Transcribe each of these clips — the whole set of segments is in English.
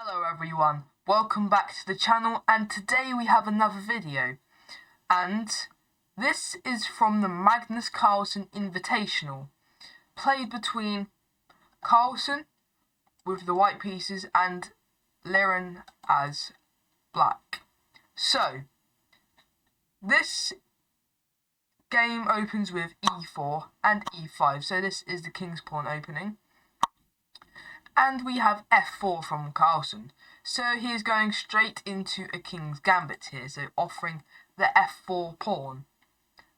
Hello everyone, welcome back to the channel, and today we have another video, and this is from the Magnus Carlsen Invitational, played between Carlsen with the white pieces and Liren as black. So, this game opens with e4 and e5, so this is the king's pawn opening. And we have f4 from Carlsen, so he is going straight into a king's gambit here, so offering the f4 pawn.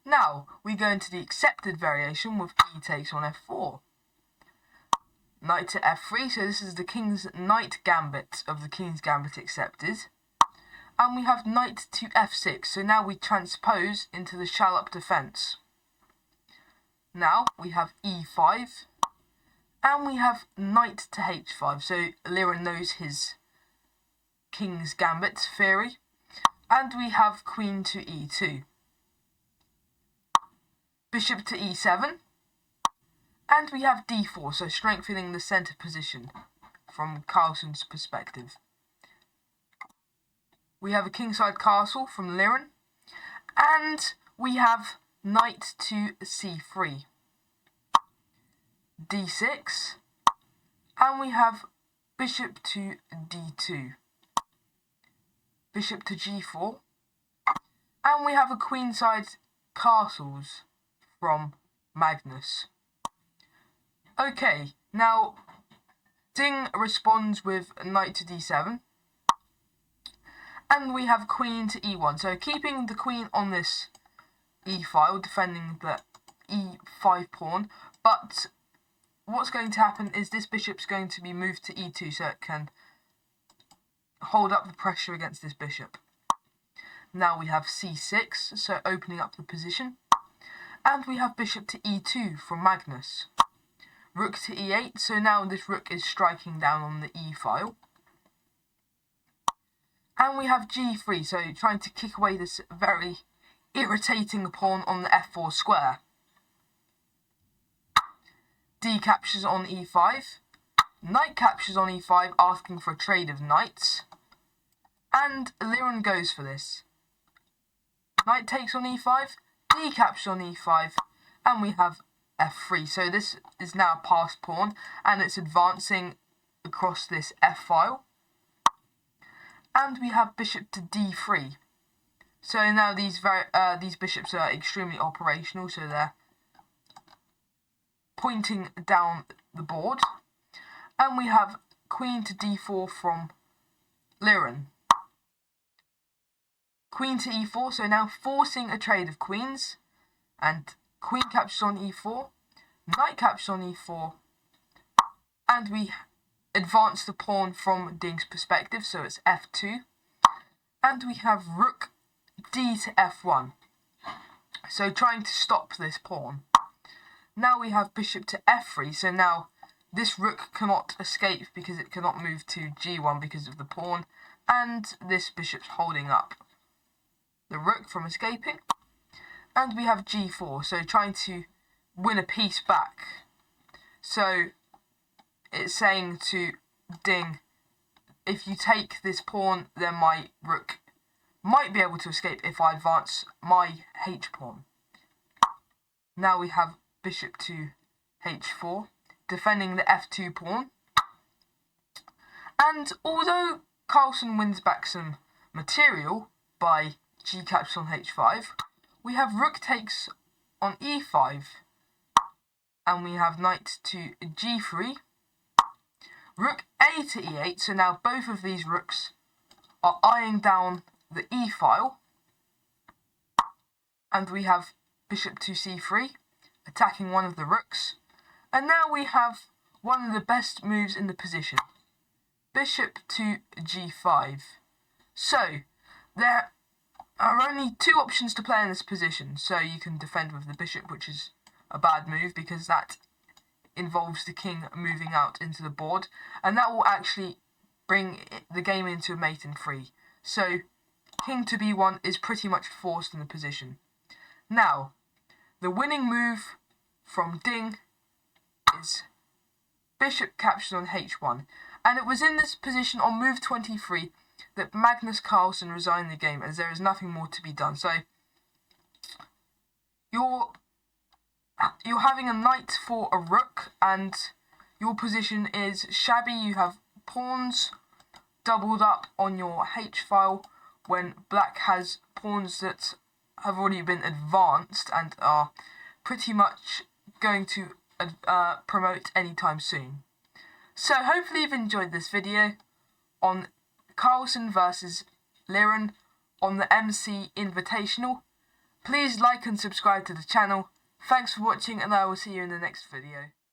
Now, we go into the accepted variation with e takes on f4. Knight to f3, so this is the king's knight gambit of the king's gambit accepted. And we have knight to f6, so now we transpose into the shallop defence. Now, we have e5. And we have knight to h5, so Liren knows his king's gambit theory. And we have queen to e2. Bishop to e7. And we have d4, so strengthening the centre position from Carlsen's perspective. We have a kingside castle from Liren. And we have knight to c3. d6, and we have bishop to d2, bishop to g4, and we have a queenside castles from Magnus. Okay, now Ding responds with knight to d7, and we have queen to e1, so keeping the queen on this e-file, defending the e5 pawn, but what's going to happen is this bishop's going to be moved to e2 so it can hold up the pressure against this bishop. Now we have c6, so opening up the position. And we have bishop to e2 from Magnus. Rook to e8, so now this rook is striking down on the e-file. And we have g3, so trying to kick away this very irritating pawn on the f4 square. D captures on e5, knight captures on e5, asking for a trade of knights, and Liren goes for this. Knight takes on e5, D captures on e5, and we have f3. So this is now a passed pawn, and it's advancing across this f-file. And we have bishop to d3. So now these bishops are extremely operational, so they're pointing down the board. And we have queen to d4 from Liren. Queen to e4, so now forcing a trade of queens. And queen captures on e4, knight captures on e4, and we advance the pawn from Ding's perspective, so it's f2. And we have rook d to f1, so trying to stop this pawn. Now we have bishop to f3, so now this rook cannot escape because it cannot move to g1 because of the pawn, and this bishop's holding up the rook from escaping. And we have g4, so trying to win a piece back. So it's saying to Ding, if you take this pawn, then my rook might be able to escape if I advance my h-pawn. Now we have bishop to h4, defending the f2 pawn. And although Carlsen wins back some material by g captures on h5, we have rook takes on e5, and we have knight to g3, rook a to e8, so now both of these rooks are eyeing down the e-file, and we have bishop to c3, attacking one of the rooks, and now we have one of the best moves in the position, bishop to g5. So, there are only two options to play in this position, so you can defend with the bishop, which is a bad move because that involves the king moving out into the board, and that will actually bring the game into a mate in 3. So, king to b1 is pretty much forced in the position. Now, the winning move from Ding is bishop captures on h1, And it was in this position on move 23 that Magnus Carlsen resigned the game, as there is nothing more to be done. So you're having a knight for a rook, and your position is shabby. You have pawns doubled up on your H-file when black has pawns that have already been advanced and are pretty much going to promote anytime soon. So hopefully you've enjoyed this video on Carlsen versus Liren on the MC Invitational. Please like and subscribe to the channel. Thanks for watching, and I will see you in the next video.